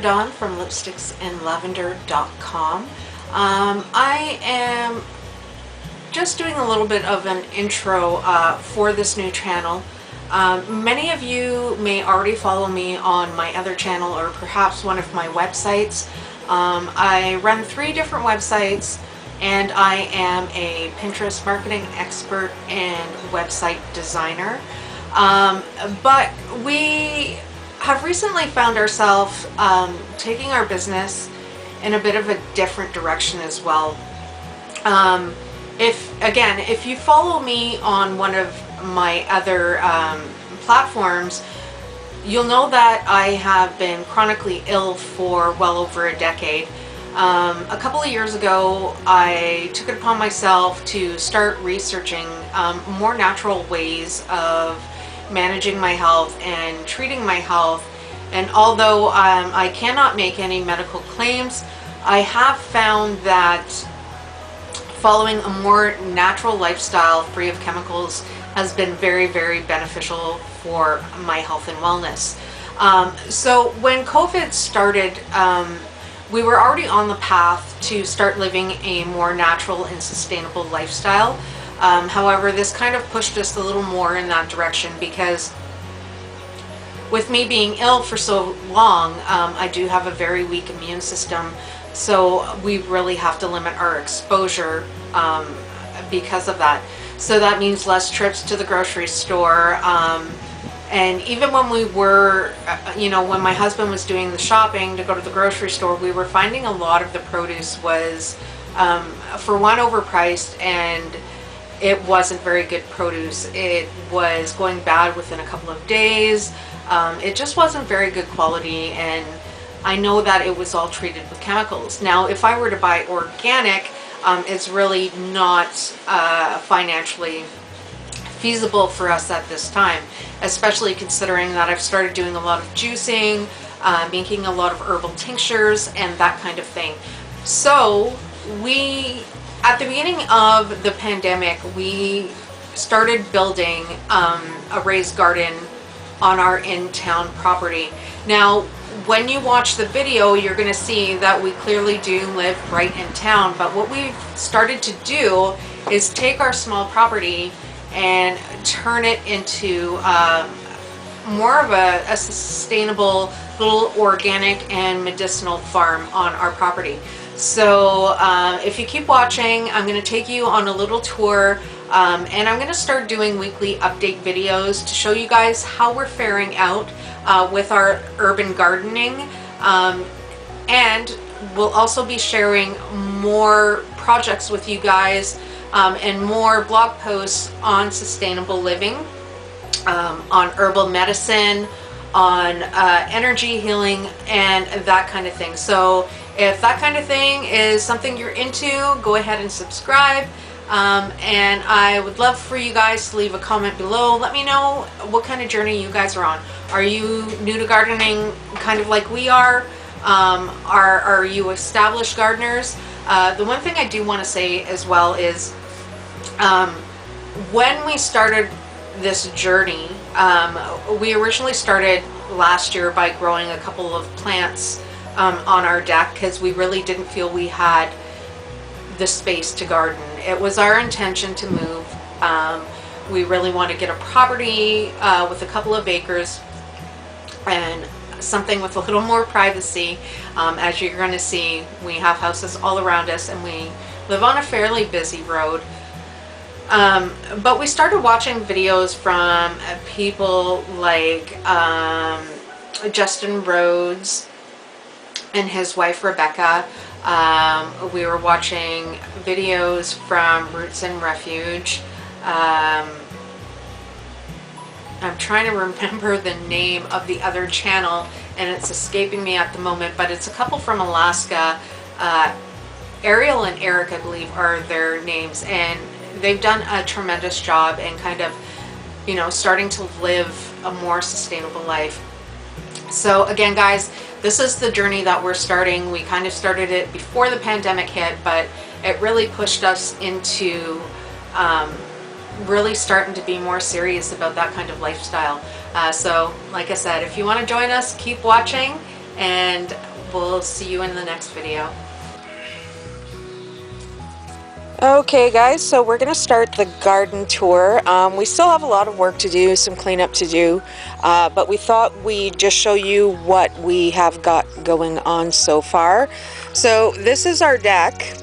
Dawn from lipsticksandlavender.com. I am just doing a little bit of an intro for this new channel. Many of you may already follow me on my other channel or perhaps one of my websites. I run 3 different websites, and I am a Pinterest marketing expert and website designer. But we have recently found ourselves taking our business in a bit of a different direction as well. If you follow me on one of my other platforms, you'll know that I have been chronically ill for well over a decade. A couple of years ago, I took it upon myself to start researching more natural ways of managing my health and treating my health. And although I cannot make any medical claims, I have found that following a more natural lifestyle free of chemicals has been very, very beneficial for my health and wellness. So when COVID started, we were already on the path to start living a more natural and sustainable lifestyle. However, this kind of pushed us a little more in that direction because with me being ill for so long, I do have a very weak immune system. So we really have to limit our exposure because of that. So that means less trips to the grocery store. And even when we were, when my husband was doing the shopping to go to the grocery store, we were finding a lot of the produce was, for one, overpriced, and it wasn't very good produce. It was going bad within a couple of days. It just wasn't very good quality, and I know that it was all treated with chemicals. Now, if I were to buy organic, it's really not financially feasible for us at this time, especially considering that I've started doing a lot of juicing, making a lot of herbal tinctures and that kind of thing. So at the beginning of the pandemic, we started building a raised garden on our in-town property. Now, when you watch the video, you're going to see that we clearly do live right in town, but what we've started to do is take our small property and turn it into more of a sustainable little organic and medicinal farm on our property. So if you keep watching, I'm going to take you on a little tour, and I'm going to start doing weekly update videos to show you guys how we're faring out with our urban gardening, and we'll also be sharing more projects with you guys and more blog posts on sustainable living, on herbal medicine, on energy healing, and that kind of thing. So if that kind of thing is something you're into, go ahead and subscribe. And I would love for you guys to leave a comment below. Let me know what kind of journey you guys are on. Are you new to gardening kind of like we are? Are you established gardeners? The one thing I do want to say as well is when we started this journey, we originally started last year by growing a couple of plants on our deck because we really didn't feel we had the space to garden. It was our intention to move. We really want to get a property with a couple of acres and something with a little more privacy. As you're going to see, we have houses all around us and we live on a fairly busy road. But we started watching videos from people like Justin Rhodes and his wife Rebecca. We were watching videos from Roots and Refuge. I'm trying to remember the name of the other channel and it's escaping me at the moment, but it's a couple from Alaska. Ariel and Eric, I believe, are their names, and they've done a tremendous job in kind of, starting to live a more sustainable life. So again, guys, this is the journey that we're starting. We kind of started it before the pandemic hit, but it really pushed us into really starting to be more serious about that kind of lifestyle. So like I said, if you want to join us, keep watching and We'll see you in the next video. Okay guys, so we're going to start the garden tour. We still have a lot of work to do, some cleanup to do, but we thought we'd just show you what we have got going on so far. So this is our deck.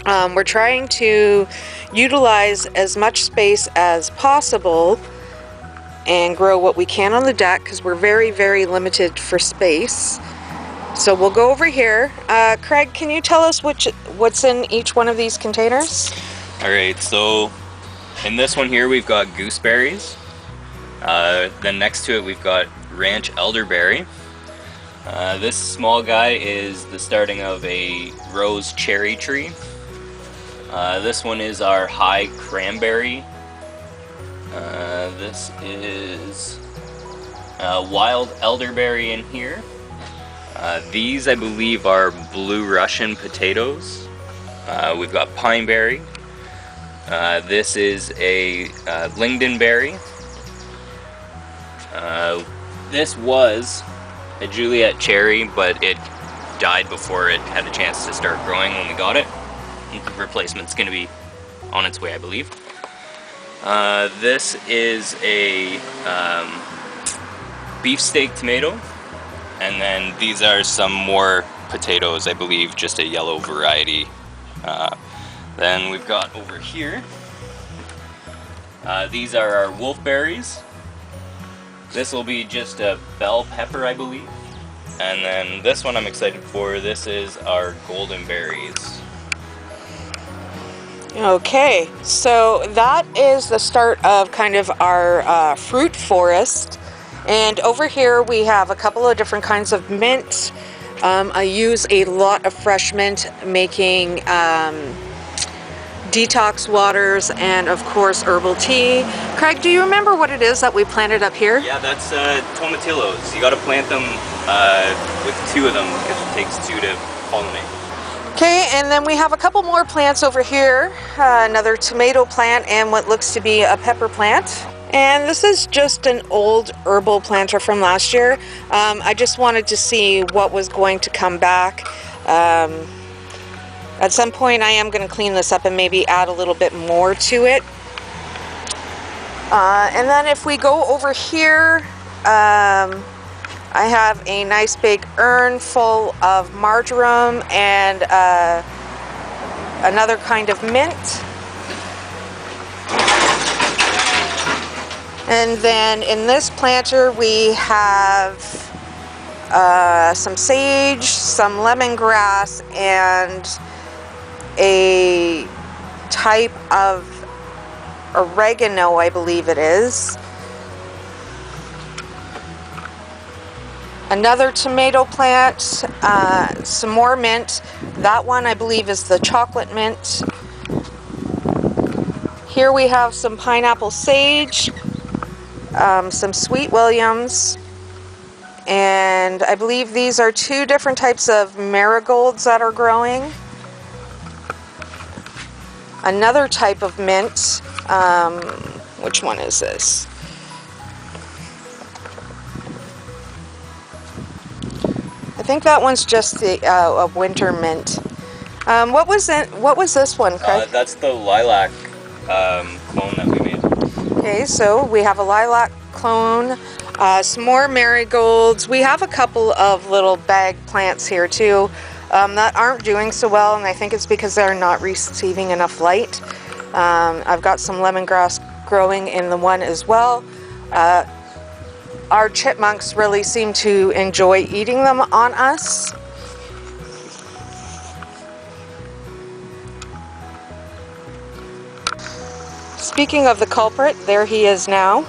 We're trying to utilize as much space as possible and grow what we can on the deck because we're very, very limited for space. So we'll go over here. Craig, can you tell us what's in each one of these containers? Alright, so in this one here we've got gooseberries. Then next to it we've got ranch elderberry. This small guy is the starting of a rose cherry tree. This one is our high cranberry. This is wild elderberry in here. These, I believe, are blue Russian potatoes. We've got pineberry. This is a lingonberry. This was a Juliet cherry, but it died before it had a chance to start growing when we got it. The replacement's going to be on its way, I believe. This is a beefsteak tomato. And then these are some more potatoes, I believe, just a yellow variety. Then we've got over here, these are our wolfberries. This will be just a bell pepper, I believe. And then this one I'm excited for, this is our golden berries. Okay, so that is the start of kind of our fruit forest. And over here we have a couple of different kinds of mint. I use a lot of fresh mint making detox waters and of course herbal tea. Craig, do you remember what it is that we planted up here? Yeah, that's tomatillos. You got to plant them with 2 of them because it takes 2 to pollinate. Okay, and then we have a couple more plants over here. Another tomato plant and what looks to be a pepper plant. And this is just an old herbal planter from last year. I just wanted to see what was going to come back. At some point I am going to clean this up and maybe add a little bit more to it. And then if we go over here, I have a nice big urn full of marjoram and another kind of mint. And then in this planter we have some sage, some lemongrass, and a type of oregano, I believe it is. Another tomato plant, some more mint. That one I believe is the chocolate mint. Here we have some pineapple sage. Some sweet williams, and I believe these are 2 different types of marigolds that are growing. Another type of mint, which one is this? I think that one's just the a winter mint. What was this one, Craig? That's the lilac clone that we made. Okay, so we have a lilac clone, some more marigolds. We have a couple of little bag plants here too that aren't doing so well, and I think it's because they're not receiving enough light. I've got some lemongrass growing in the one as well. Our chipmunks really seem to enjoy eating them on us. Speaking of the culprit, there he is now.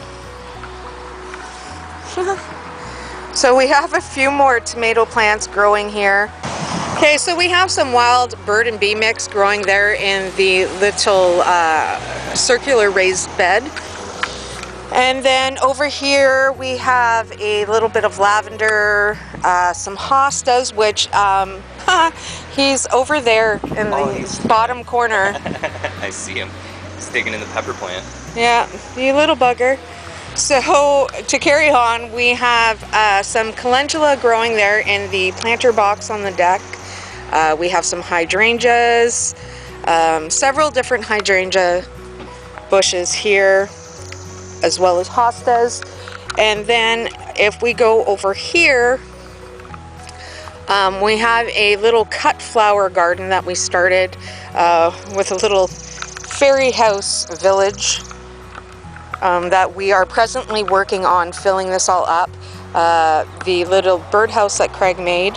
So we have a few more tomato plants growing here. Okay, so we have some wild bird and bee mix growing there in the little circular raised bed. And then over here we have a little bit of lavender, some hostas, which he's over there in the bottom corner. I see him. He's digging in the pepper plant. Yeah, you little bugger. So to carry on, we have some calendula growing there in the planter box on the deck. We have some hydrangeas, several different hydrangea bushes here, as well as hostas. And then if we go over here, we have a little cut flower garden that we started with a little fairy house village that we are presently working on filling this all up. The little birdhouse that Craig made.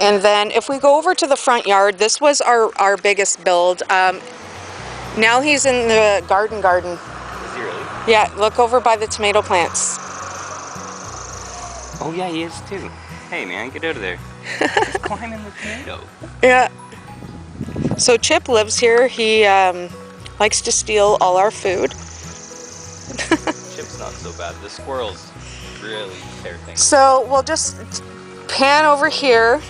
And then if we go over to the front yard, this was our biggest build. Now he's in the garden. Is he really? Yeah, look over by the tomato plants. Oh yeah, he is too. Hey man, get out of there. He's climbing the tomato. Yeah. So Chip lives here. He likes to steal all our food. Chip's not so bad. The squirrels really tear things. So we'll just pan over here.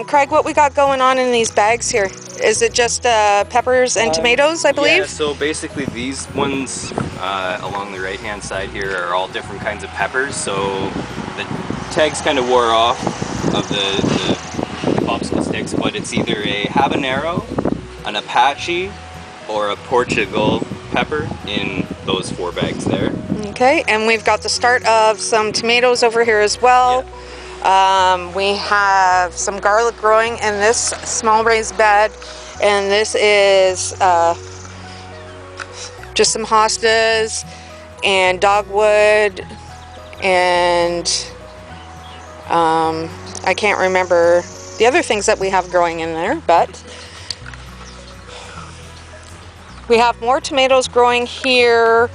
Craig, what we got going on in these bags here? Is it just peppers and tomatoes, I believe? Yeah, so basically these ones along the right hand side here are all different kinds of peppers. So the tags kind of wore off of the popsicle sticks, but it's either a habanero, an Apache, or a Portugal pepper in those 4 bags there. Okay, and we've got the start of some tomatoes over here as well. Yeah. We have some garlic growing in this small raised bed, and this is just some hostas and dogwood, and I can't remember the other things that we have growing in there, but we have more tomatoes growing here,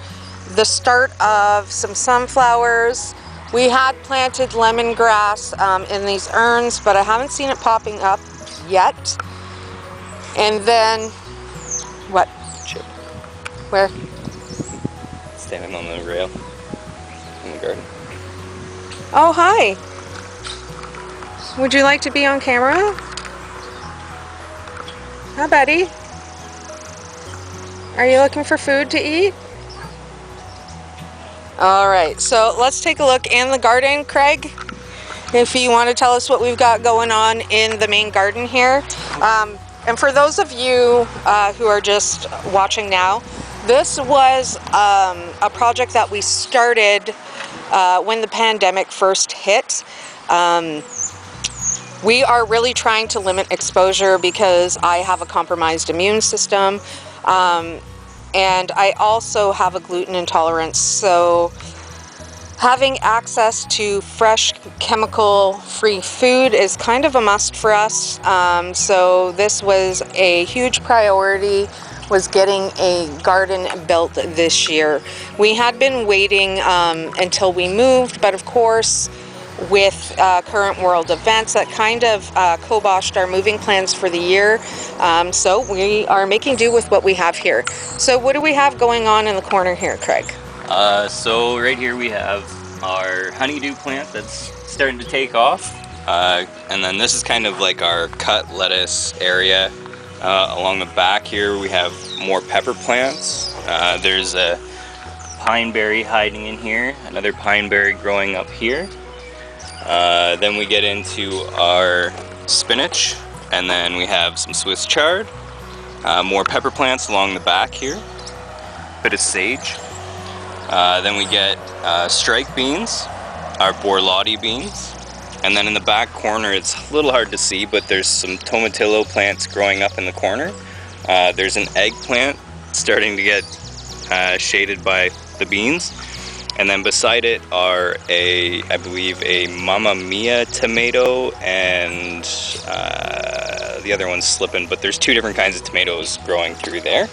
the start of some sunflowers. We had planted lemongrass in these urns, but I haven't seen it popping up yet. And then, what? Chip. Where? Standing on the rail in the garden. Oh, hi. Would you like to be on camera? Hi, buddy. Are you looking for food to eat? All right, so let's take a look in the garden, Craig. If you want to tell us what we've got going on in the main garden here. And for those of you who are just watching now, this was a project that we started when the pandemic first hit. We are really trying to limit exposure because I have a compromised immune system. And I also have a gluten intolerance, so having access to fresh, chemical-free food is kind of a must for us. So this was a huge priority, was getting a garden built this year. We had been waiting until we moved, but of course, with current world events, that kind of kiboshed our moving plans for the year. So we are making do with what we have here. So what do we have going on in the corner here, Craig? So right here we have our honeydew plant that's starting to take off. And then this is kind of like our cut lettuce area. Along the back here we have more pepper plants. There's a pine berry hiding in here, another pine berry growing up here. Then we get into our spinach, and then we have some Swiss chard, more pepper plants along the back here, bit of sage. Then we get strike beans, our borlotti beans, and then in the back corner, it's a little hard to see, but there's some tomatillo plants growing up in the corner. There's an eggplant starting to get shaded by the beans. And then beside it are I believe a Mamma Mia tomato, and the other one's slipping, but there's 2 different kinds of tomatoes growing through there.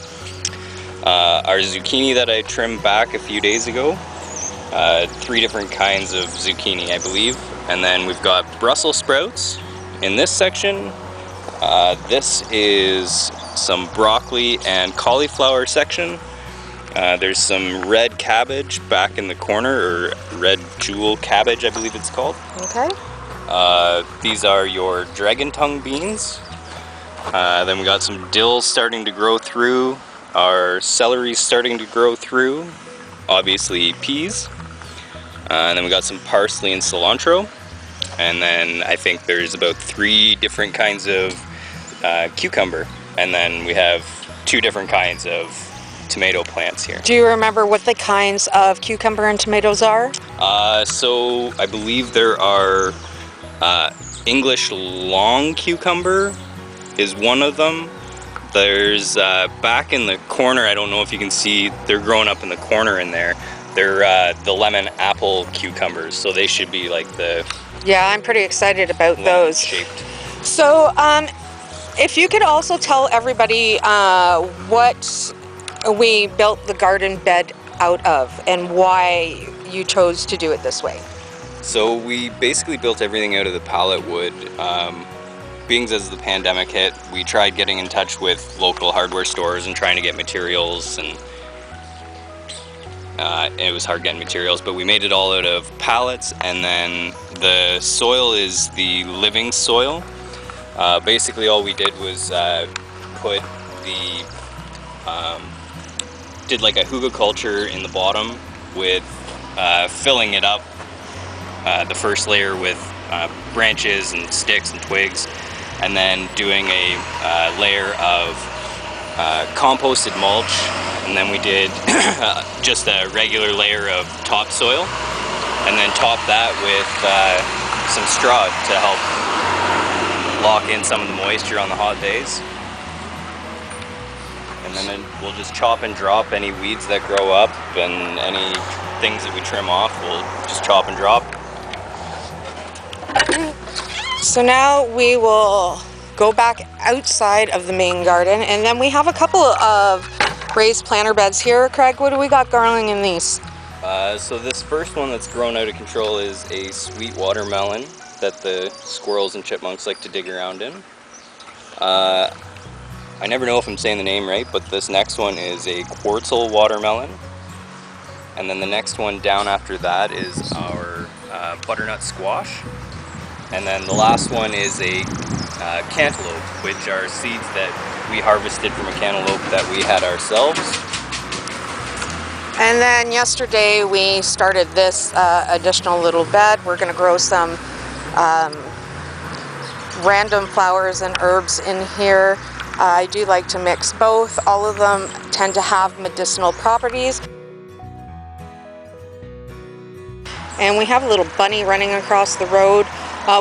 Our zucchini that I trimmed back a few days ago, 3 different kinds of zucchini, I believe. And then we've got Brussels sprouts in this section. This is some broccoli and cauliflower section. There's some red cabbage back in the corner, or red jewel cabbage, I believe it's called. Okay. These are your dragon tongue beans. Then we got some dill starting to grow through. Our celery's starting to grow through. Obviously peas. And then we got some parsley and cilantro. And then I think there's about 3 different kinds of cucumber. And then we have 2 different kinds of tomato plants here. Do you remember what the kinds of cucumber and tomatoes are? So I believe there are English long cucumber is one of them. There's back in the corner, I don't know if you can see, they're growing up in the corner in there. They're the lemon apple cucumbers, so they should be like the... Yeah, I'm pretty excited about those. Shaped. So, if you could also tell everybody what we built the garden bed out of and why you chose to do it this way. So we basically built everything out of the pallet wood. Being as the pandemic hit, we tried getting in touch with local hardware stores and trying to get materials, and it was hard getting materials, but we made it all out of pallets, and then the soil is the living soil. Basically all we did was put the, did like a hugelkultur in the bottom with filling it up, the first layer with branches and sticks and twigs, and then doing a layer of composted mulch, and then we did just a regular layer of topsoil, and then top that with some straw to help lock in some of the moisture on the hot days. And then we'll just chop and drop any weeds that grow up, and any things that we trim off, we'll just chop and drop. So now we will go back outside of the main garden, and then we have a couple of raised planter beds here. Craig, what do we got growing in these? So this first one that's grown out of control is a sweet watermelon that the squirrels and chipmunks like to dig around in. I never know if I'm saying the name right, but this next one is a quartzel watermelon. And then the next one down after that is our butternut squash. And then the last one is a cantaloupe, which are seeds that we harvested from a cantaloupe that we had ourselves. And then yesterday we started this additional little bed. We're going to grow some random flowers and herbs in here. I do like to mix both. All of them tend to have medicinal properties. And we have a little bunny running across the road.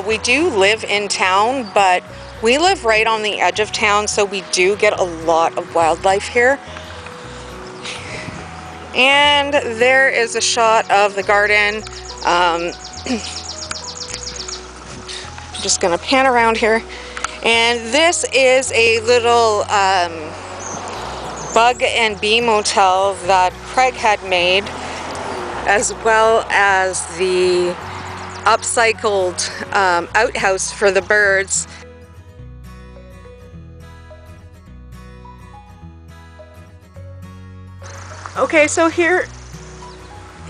We do live in town, but we live right on the edge of town, so we do get a lot of wildlife here. And there is a shot of the garden. Just gonna pan around here. And this is a little bug and bee motel that Craig had made, as well as the upcycled outhouse for the birds. Okay, so here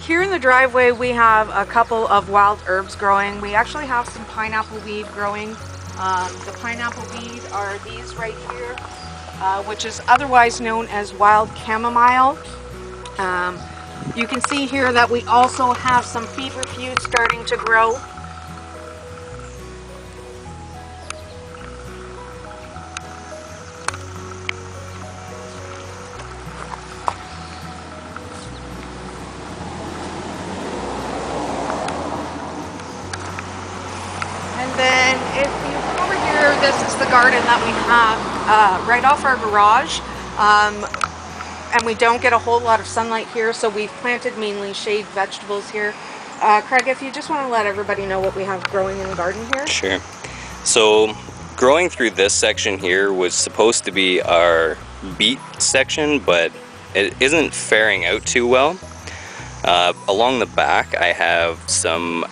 in the driveway we have a couple of wild herbs growing. We actually have some pineapple weed growing. The pineapple weed are these right here, which is otherwise known as wild chamomile. You can see here that we also have some feverfew starting to grow. And then if you come over here, this is the garden that we have right off our garage. And we don't get a whole lot of sunlight here, so we've planted mainly shade vegetables here. Craig, if you just want to let everybody know what we have growing in the garden here. Sure. So growing through this section here was supposed to be our beet section, but it isn't faring out too well. Along the back I have some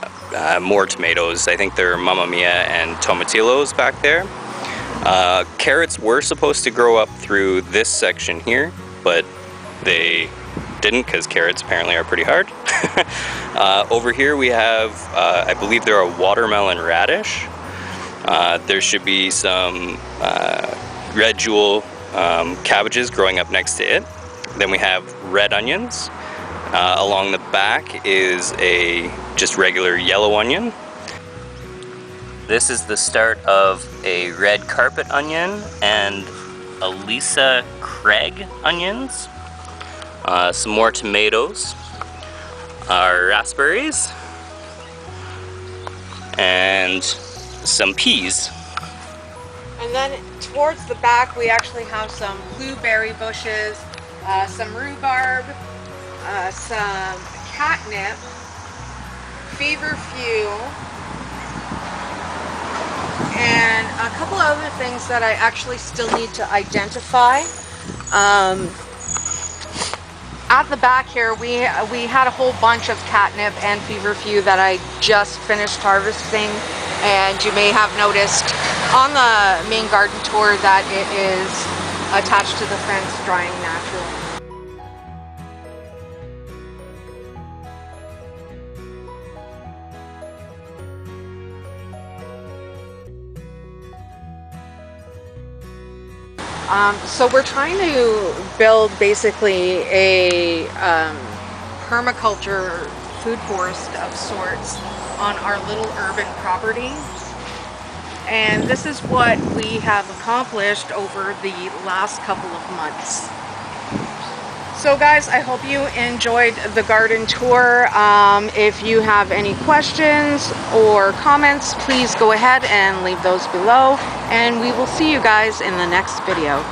more tomatoes. I think they're Mamma Mia and Tomatillos back there. Carrots were supposed to grow up through this section here, but they didn't, because carrots apparently are pretty hard. Over here we have, I believe they're a watermelon radish. There should be some red jewel cabbages growing up next to it. Then we have red onions. Along the back is a just regular yellow onion. This is the start of a red carpet onion and a Lisa Craig onions. Some more tomatoes, raspberries, and some peas. And then towards the back we actually have some blueberry bushes, some rhubarb, some catnip, feverfew, and a couple other things that I actually still need to identify. At the back here we had a whole bunch of catnip and feverfew that I just finished harvesting, and you may have noticed on the main garden tour that it is attached to the fence, drying naturally. So we're trying to build basically a permaculture food forest of sorts on our little urban property. And this is what we have accomplished over the last couple of months. So guys, I hope you enjoyed the garden tour. If you have any questions or comments, please go ahead and leave those below, and we will see you guys in the next video.